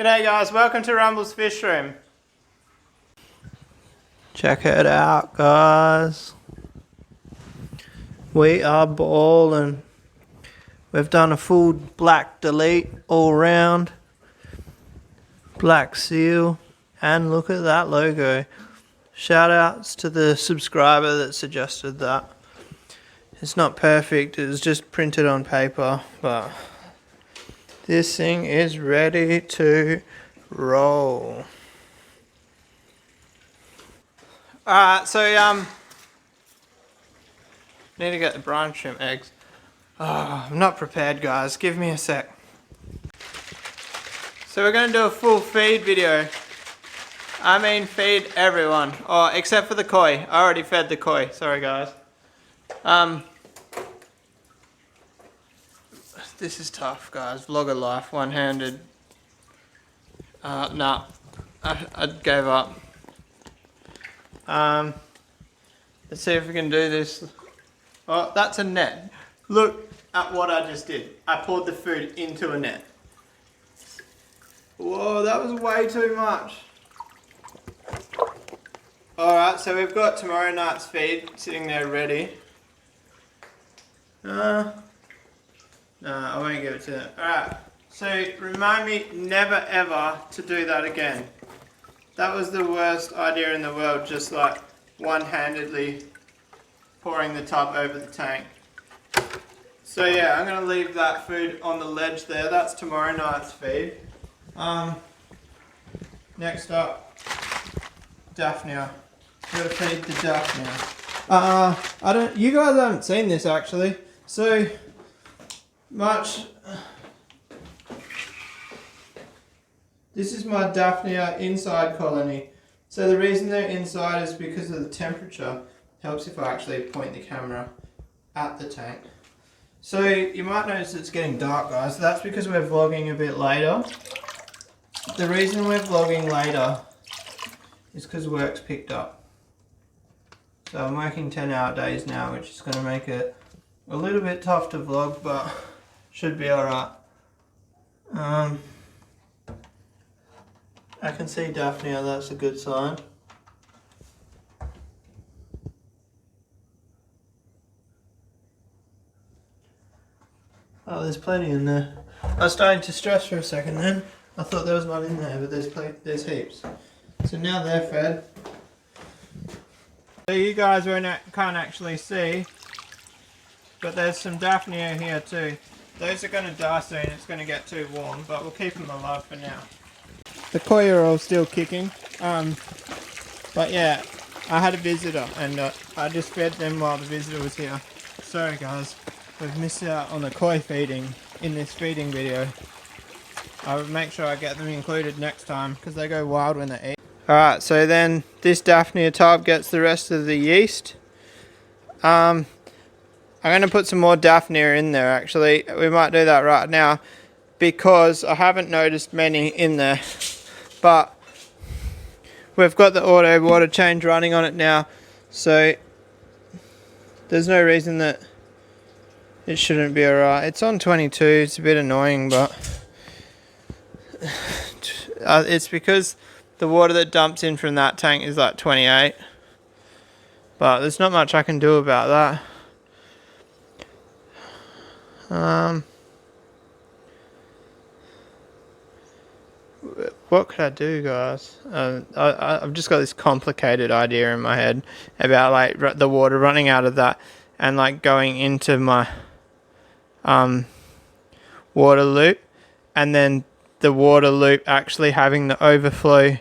G'day guys, welcome to Rumble's Fish Room. Check it out, guys. We are balling. We've done a full black delete all round. Black seal. And look at that logo. Shout outs to the subscriber that suggested that. It's not perfect, it was just printed on paper, but this thing is ready to roll. Alright, so need to get the brine shrimp eggs. Oh, I'm not prepared guys, give me a sec. So we're gonna do a full feed video. I mean feed everyone, or except for the koi. I already fed the koi, sorry guys. This is tough guys, vlogger life, one-handed. Nah, I gave up. Let's see if we can do this. Oh, that's a net. Look at what I just did. I poured the food into a net. Whoa, that was way too much. Alright, so we've got tomorrow night's feed sitting there ready. No, I won't give it to them. Alright, so remind me never ever to do that again. That was the worst idea in the world, just like one-handedly pouring the tub over the tank. So yeah, I'm going to leave that food on the ledge there. That's tomorrow night's feed. Next up, Daphnia. Gotta feed the Daphnia. You guys haven't seen this actually. So this is my Daphnia inside colony. So the reason they're inside is because of the temperature. Helps if I actually point the camera at the tank. So you might notice it's getting dark guys. That's because we're vlogging a bit later. The reason we're vlogging later is because work's picked up. So I'm working 10-hour days now, which is going to make it a little bit tough to vlog, but should be alright. I can see Daphnia, that's a good sign. Oh, there's plenty in there. I was starting to stress for a second then. I thought there was one in there, but there's heaps. So now they're fed. So you guys can't actually see, but there's some Daphnia here too. Those are going to die soon, it's going to get too warm, but we'll keep them alive for now. The koi are all still kicking, but yeah, I had a visitor and I just fed them while the visitor was here. Sorry guys, we've missed out on the koi feeding in this feeding video. I will make sure I get them included next time because they go wild when they eat. Alright, so then this Daphnia tub gets the rest of the yeast. I'm going to put some more Daphnia in there actually. We might do that right now because I haven't noticed many in there. But we've got the auto water change running on it now. So there's no reason that it shouldn't be alright. It's on 22, it's a bit annoying but it's because the water that dumps in from that tank is like 28. But there's not much I can do about that. What could I do guys? I've just got this complicated idea in my head about like the water running out of that and like going into my water loop, and then the water loop actually having the overflow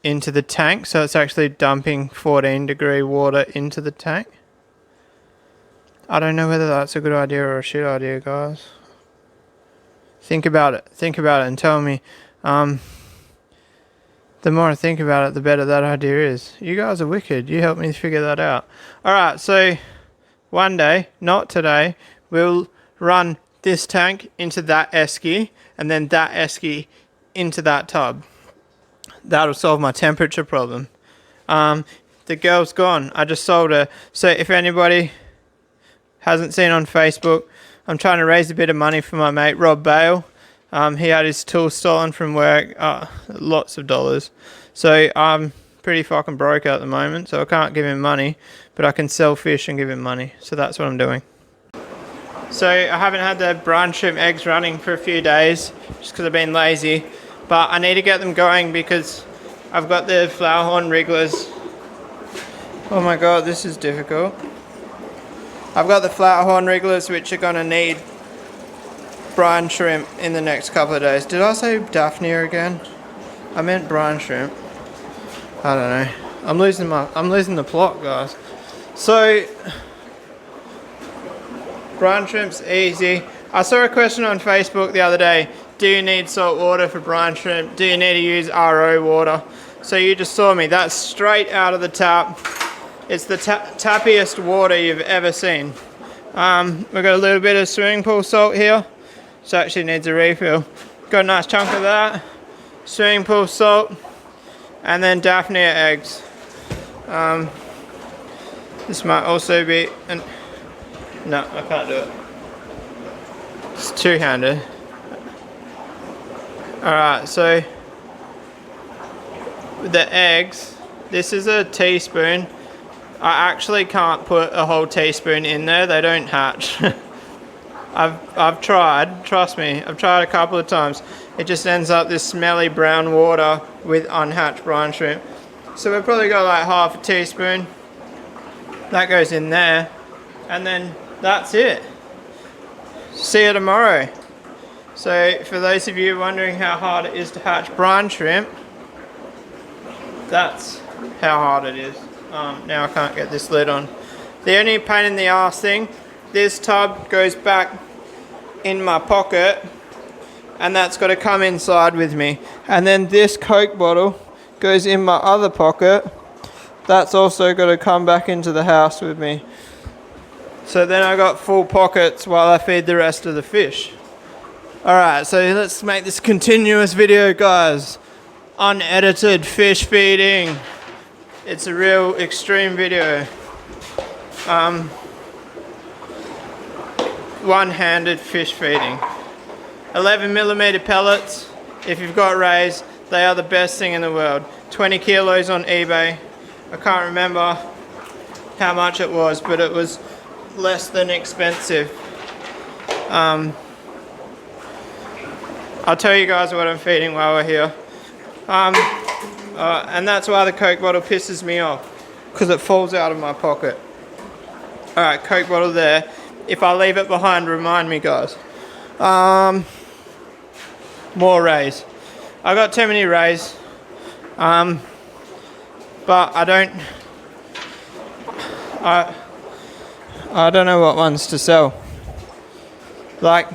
into the tank, so it's actually dumping 14-degree water into the tank. I don't know whether that's a good idea or a shit idea guys. Think about it and tell me. The more I think about it, the better that idea is. You guys are wicked, you helped me figure that out. Alright, so one day, not today, we'll run this tank into that esky and then that esky into that tub. That'll solve my temperature problem. The girl's gone, I just sold her. So if anybody hasn't seen on Facebook, I'm trying to raise a bit of money for my mate Rob Bale. He had his tools stolen from work, lots of dollars. So I'm pretty fucking broke at the moment, so I can't give him money, but I can sell fish and give him money. So that's what I'm doing. So I haven't had the brine shrimp eggs running for a few days, just because I've been lazy. But I need to get them going because I've got the flower horn wrigglers. Oh my god, this is difficult. I've got the flower horn wrigglers which are going to need brine shrimp in the next couple of days. Did I say Daphnia again? I meant brine shrimp. I don't know. I'm losing the plot, guys. So brine shrimp's easy. I saw a question on Facebook the other day. Do you need salt water for brine shrimp? Do you need to use RO water? So you just saw me. That's straight out of the tap. It's the tappiest water you've ever seen. We've got a little bit of swimming pool salt here. So actually needs a refill. Got a nice chunk of that. Swimming pool salt. And then Daphnia eggs. This might also be no, I can't do it. It's two-handed. Alright, so the eggs, this is a teaspoon. I actually can't put a whole teaspoon in there, they don't hatch. I've tried, trust me, I've tried a couple of times. It just ends up this smelly brown water with unhatched brine shrimp. So we've probably got like half a teaspoon. That goes in there. And then that's it. See you tomorrow. So for those of you wondering how hard it is to hatch brine shrimp, that's how hard it is. Now I can't get this lid on. The only pain in the ass thing, this tub goes back in my pocket and that's got to come inside with me. And then this Coke bottle goes in my other pocket. That's also got to come back into the house with me. So then I got full pockets while I feed the rest of the fish. Alright, so let's make this continuous video, guys. Unedited fish feeding. It's a real extreme video. One-handed fish feeding. 11mm pellets. If you've got rays, they are the best thing in the world. 20 kilos on eBay. I can't remember how much it was, but it was less than expensive. I'll tell you guys what I'm feeding while we're here. And that's why the Coke bottle pisses me off, because it falls out of my pocket. Alright, Coke bottle there. If I leave it behind, remind me, guys. More rays. I got too many rays. But I don't know what ones to sell. Like,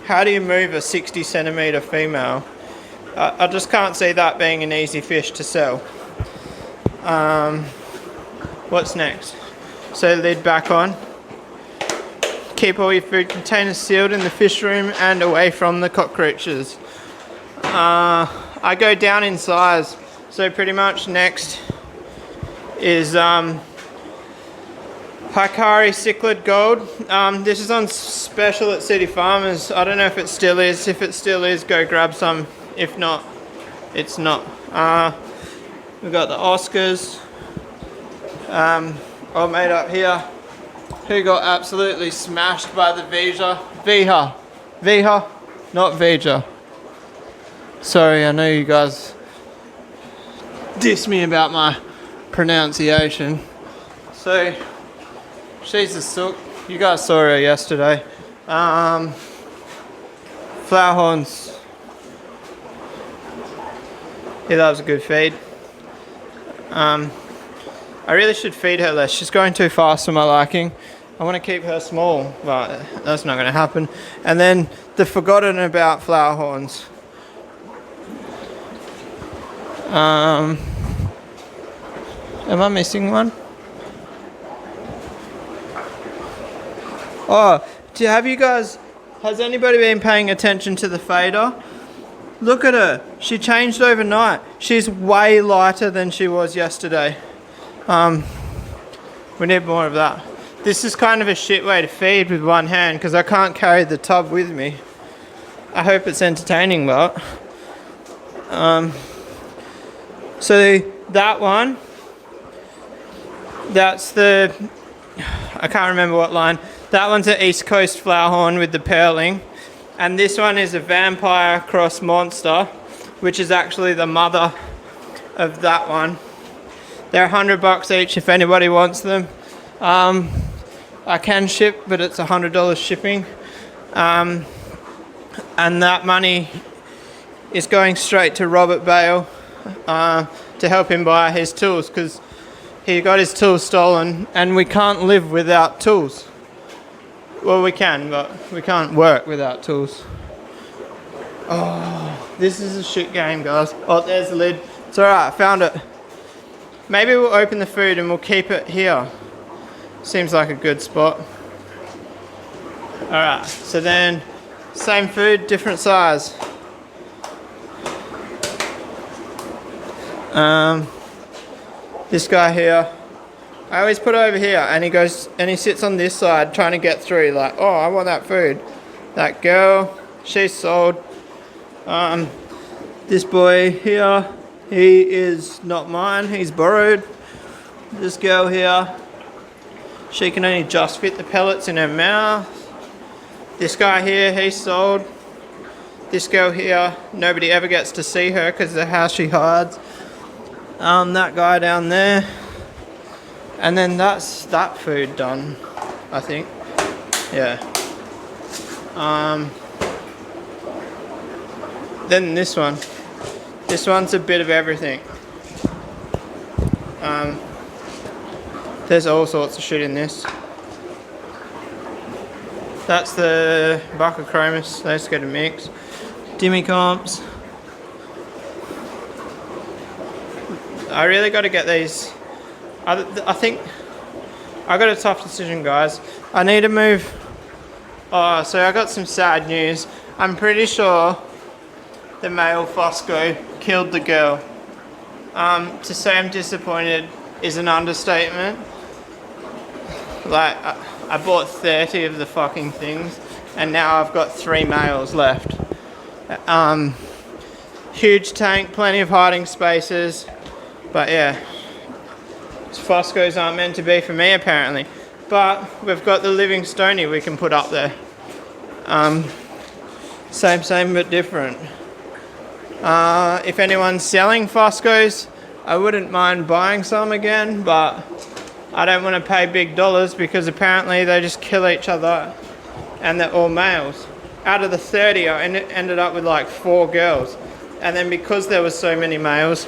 how do you move a 60 centimeter female? I just can't see that being an easy fish to sell. What's next? So lid back on. Keep all your food containers sealed in the fish room and away from the cockroaches. I go down in size, so pretty much next is Hikari Cichlid Gold. This is on special at City Farmers. I don't know if it still is. If it still is, go grab some. If not, it's not. We've got the Oscars all made up here, who got absolutely smashed by the Viha, not Vija. Sorry, I know you guys diss me about my pronunciation. So she's a sook. You guys saw her yesterday. Flower horns. Yeah, that was a good feed. I really should feed her less. She's going too fast for my liking. I want to keep her small, but that's not going to happen. And then the forgotten about flower horns. Am I missing one? Oh, has anybody been paying attention to the fader? Look at her. She changed overnight. She's way lighter than she was yesterday. We need more of that. This is kind of a shit way to feed with one hand because I can't carry the tub with me. I hope it's entertaining, but so that one, that's the, I can't remember what line. That one's an East Coast flowerhorn with the pearling, and this one is a vampire cross monster, which is actually the mother of that one. They're $100 each if anybody wants them. I can ship, but it's $100 shipping. And that money is going straight to Robert Bale to help him buy his tools, because he got his tools stolen and we can't live without tools. Well, we can, but we can't work without tools. Oh, this is a shit game, guys. Oh, there's the lid. It's alright, I found it. Maybe we'll open the food and we'll keep it here. Seems like a good spot. Alright, so then same food, different size. This guy here, I always put it over here, and he goes and he sits on this side trying to get through, like, oh, I want that food. That girl, she's sold. This boy here, he is not mine, he's borrowed. This girl here, she can only just fit the pellets in her mouth. This guy here, he's sold. This girl here, nobody ever gets to see her because of the house she hides. That guy down there. And then that's that food done, I think. Yeah. Then this one. This one's a bit of everything. There's all sorts of shit in this. That's the Buccochromis. Those get a mix. Dimicomps. I really got to get these. I think I got a tough decision, guys. I need to move. Oh, so I got some sad news. I'm pretty sure the male Fosco killed the girl. To say I'm disappointed is an understatement. Like, I bought 30 of the fucking things, and now I've got 3 males left. Huge tank, plenty of hiding spaces, but yeah, Foscos aren't meant to be for me apparently. But we've got the living stony we can put up there. Same but different. If anyone's selling Foscos, I wouldn't mind buying some again, but I don't want to pay big dollars because apparently they just kill each other, and they're all males. Out of the 30, I ended up with like 4 girls, and then because there was so many males,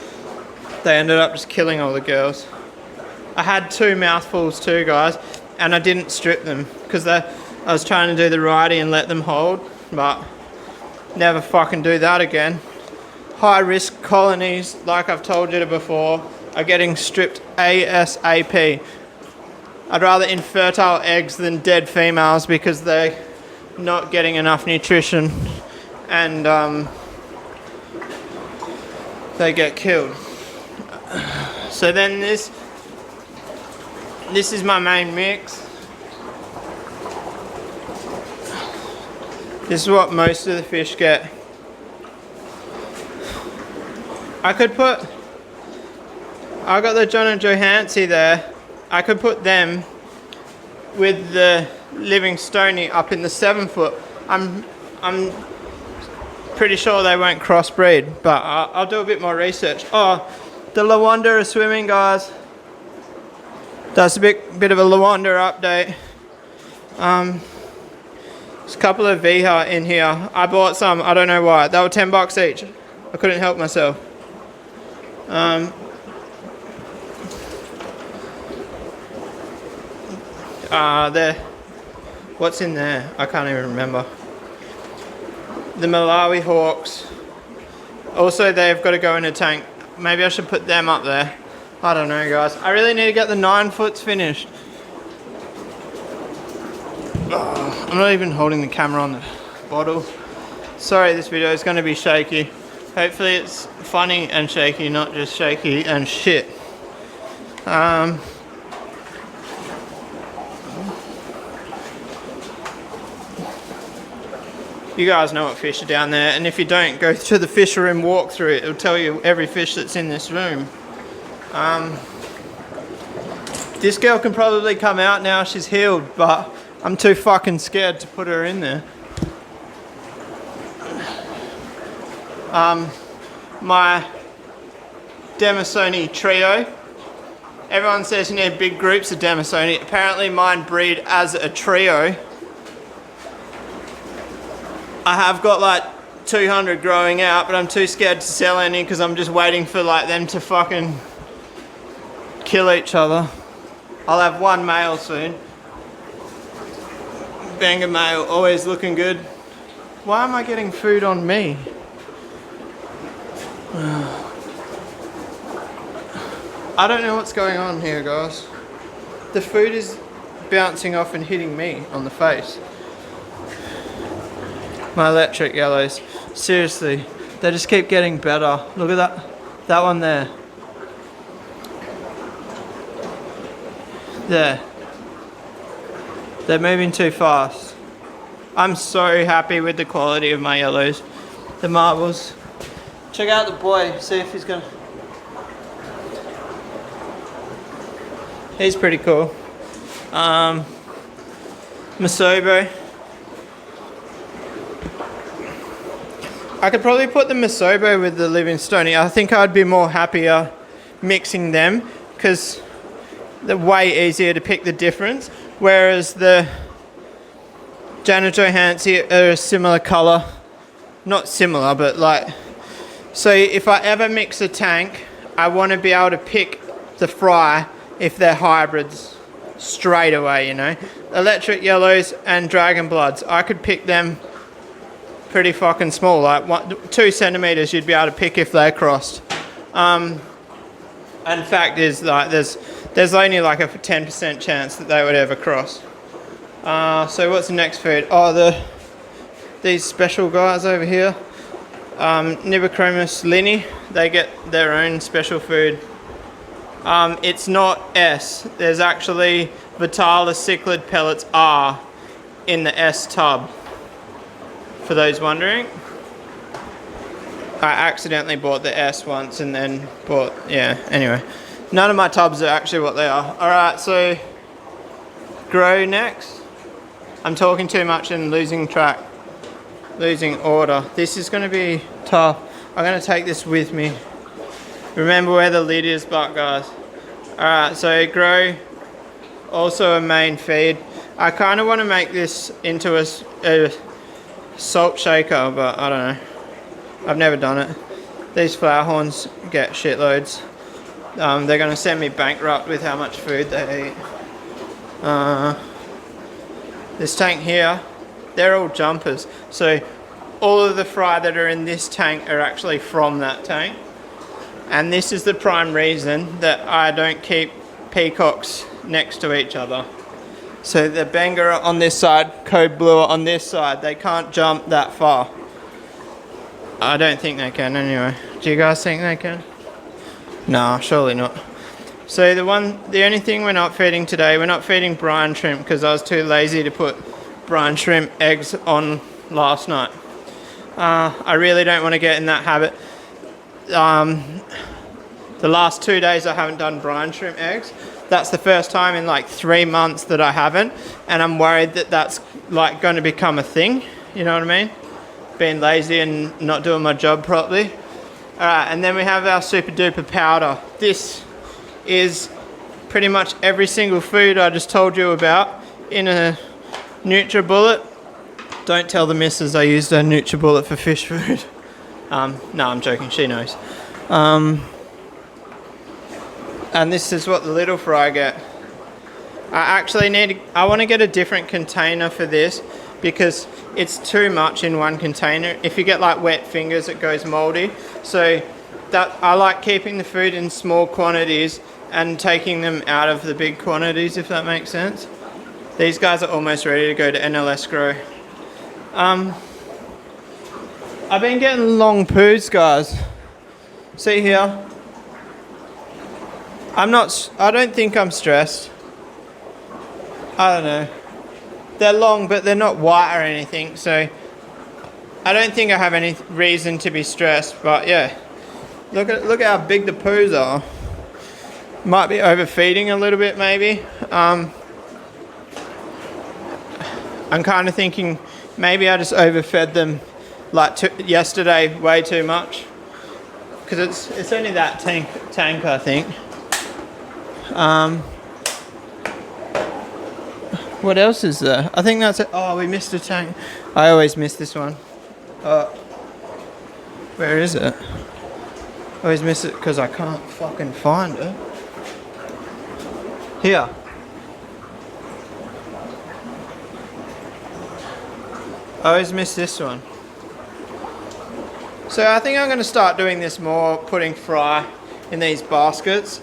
they ended up just killing all the girls. I had 2 mouthfuls too, guys, and I didn't strip them because I was trying to do the righty and let them hold, but never fucking do that again. High risk colonies, like I've told you before, are getting stripped ASAP. I'd rather infertile eggs than dead females because they're not getting enough nutrition and they get killed. So then this is my main mix. This is what most of the fish get. I got the John and Johansson there. I could put them with the living stony up in the 7 foot. I'm pretty sure they won't crossbreed, but I'll do a bit more research. Oh, the Lawanda are swimming, guys. That's a bit of a Lawanda update. There's a couple of Viha in here. I bought some, I don't know why. They were $10 each. I couldn't help myself. There. What's in there? I can't even remember. The Malawi hawks. Also, they've got to go in a tank. Maybe I should put them up there. I don't know, guys. I really need to get the 9 foots finished. Oh, I'm not even holding the camera on the bottle. Sorry, this video is going to be shaky. Hopefully it's funny and shaky, not just shaky and shit. You guys know what fish are down there, and if you don't, go to the fish room walkthrough. It'll tell you every fish that's in this room. This girl can probably come out now, she's healed, but I'm too fucking scared to put her in there. My Demisoni trio. Everyone says you need big groups of Demisoni. Apparently mine breed as a trio. I have got like 200 growing out, but I'm too scared to sell any because I'm just waiting for like them to fucking kill each other. I'll have one male soon. Banger male, always looking good. Why am I getting food on me? I don't know what's going on here, guys. The food is bouncing off and hitting me on the face. My electric yellows. Seriously, they just keep getting better. Look at that. That one there. There. They're moving too fast. I'm so happy with the quality of my yellows. The marbles. Check out the boy, see if he's gonna... He's pretty cool. Masobo. I could probably put the Masobo with the Livingstone. I think I'd be more happier mixing them because they're way easier to pick the difference. Whereas the Janet Johansson are a similar colour. Not similar, but like... So if I ever mix a tank, I want to be able to pick the fry if they're hybrids straight away, you know. Electric yellows and dragon bloods, I could pick them pretty fucking small, like 2 centimeters you'd be able to pick if they're crossed. And fact is, like, there's only like a 10% chance that they would ever cross. So what's the next food? Oh, these special guys over here, Nibochromis linni, they get their own special food. It's not S. There's actually Vitalis cichlid pellets R in the S tub. For those wondering, I accidentally bought the S once and then bought, yeah, anyway. None of my tubs are actually what they are. Alright, so grow next. I'm talking too much and losing track, losing order. This is going to be tough. I'm going to take this with me. Remember where the lid is, but guys. Alright, so grow, also a main feed. I kind of want to make this into a salt shaker, but I don't know. I've never done it. These flower horns get shitloads. They're going to send me bankrupt with how much food they eat. This tank here, they're all jumpers. So all of the fry that are in this tank are actually from that tank. And this is the prime reason that I don't keep peacocks next to each other. So the Bangara on this side, Code Blue on this side, they can't jump that far. I don't think they can anyway. Do you guys think they can? No, surely not. So the only thing we're not feeding today, we're not feeding brine shrimp because I was too lazy to put brine shrimp eggs on last night. I really don't want to get in that habit. The last 2 days I haven't done brine shrimp eggs. That's the first time in like 3 months that I haven't, and I'm worried that that's like going to become a thing, you know what I mean? Being lazy and not doing my job properly. Alright, and then we have our super duper powder. This is pretty much every single food I just told you about in a NutriBullet. Don't tell the missus I used a NutriBullet for fish food. No, I'm joking, she knows. And this is what the little fry get. I want to get a different container for this because it's too much in one container. If you get like wet fingers, it goes moldy. So that I like keeping the food in small quantities and taking them out of the big quantities, if that makes sense. These guys are almost ready to go to NLS Grow. I've been getting long poos, guys. See here? I don't think I'm stressed. I don't know. They're long, but they're not white or anything, so I don't think I have any reason to be stressed, but yeah. Look how big the poos are. Might be overfeeding a little bit maybe. I'm kind of thinking maybe I just overfed them like yesterday way too much. Because it's only that tank I think. What else is there? I think that's it. Oh, we missed a tank. I always miss this one. Where is it? I always miss it because I can't fucking find it. Here. I always miss this one. So I think I'm going to start doing this more, putting fry in these baskets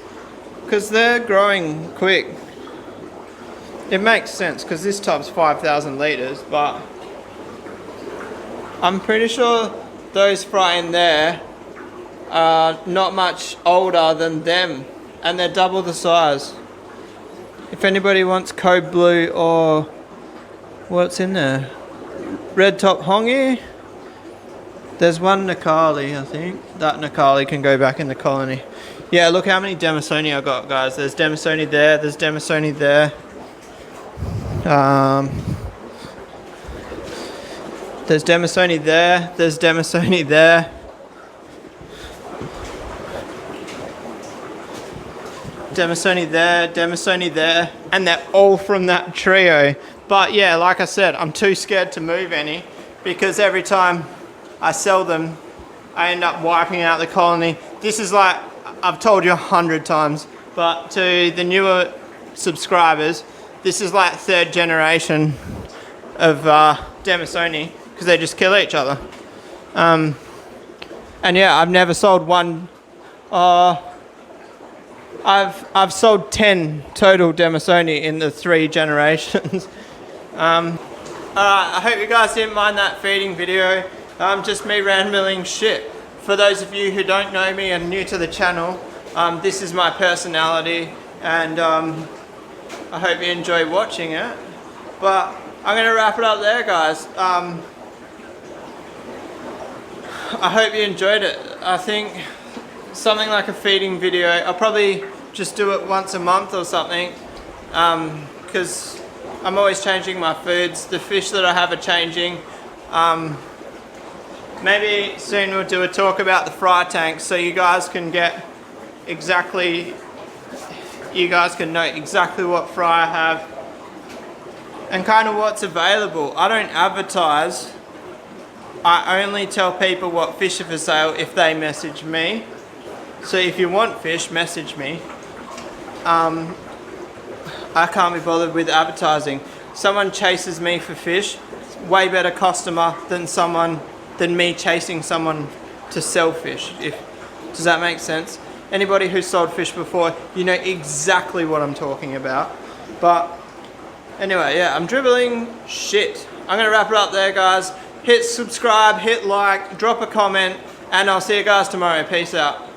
because they're growing quick. It makes sense because this tub's 5,000 litres, but I'm pretty sure those fry in there are not much older than them and they're double the size. If anybody wants code blue or what's in there? Red top hongi. There's one Nakali, I think. That Nakali can go back in the colony. Yeah, look how many Demisoni I got, guys. There's Demisoni there, there's Demisoni there. There's Demisoni there, there's Demisoni there. Demisoni there, Demisoni there, and they're all from that trio. But yeah, like I said, I'm too scared to move any because every time I sell them, I end up wiping out the colony. This is like, I've told you 100 times, but to the newer subscribers, this is like 3rd generation of Demisoni because they just kill each other. And yeah, I've never sold one. I've sold 10 total Demisoni in the 3 generations. Alright, I hope you guys didn't mind that feeding video. Just me rambling shit. For those of you who don't know me and new to the channel, this is my personality, and I hope you enjoy watching it. But I'm going to wrap it up there, guys. I hope you enjoyed it. I think something like a feeding video, I'll probably just do it once a month or something, because I'm always changing my foods. The fish that I have are changing. Maybe soon we'll do a talk about the fry tanks so you guys can get exactly, you guys can know exactly what fry I have and kind of what's available. I don't advertise. I only tell people what fish are for sale if they message me. So if you want fish, message me. I can't be bothered with advertising. Someone chases me for fish, it's way better customer than me chasing someone to sell fish. Does that make sense? Anybody who's sold fish before, you know exactly what I'm talking about. But anyway, yeah, I'm dribbling shit. I'm gonna wrap it up there, guys. Hit subscribe, hit like, drop a comment, and I'll see you guys tomorrow. Peace out.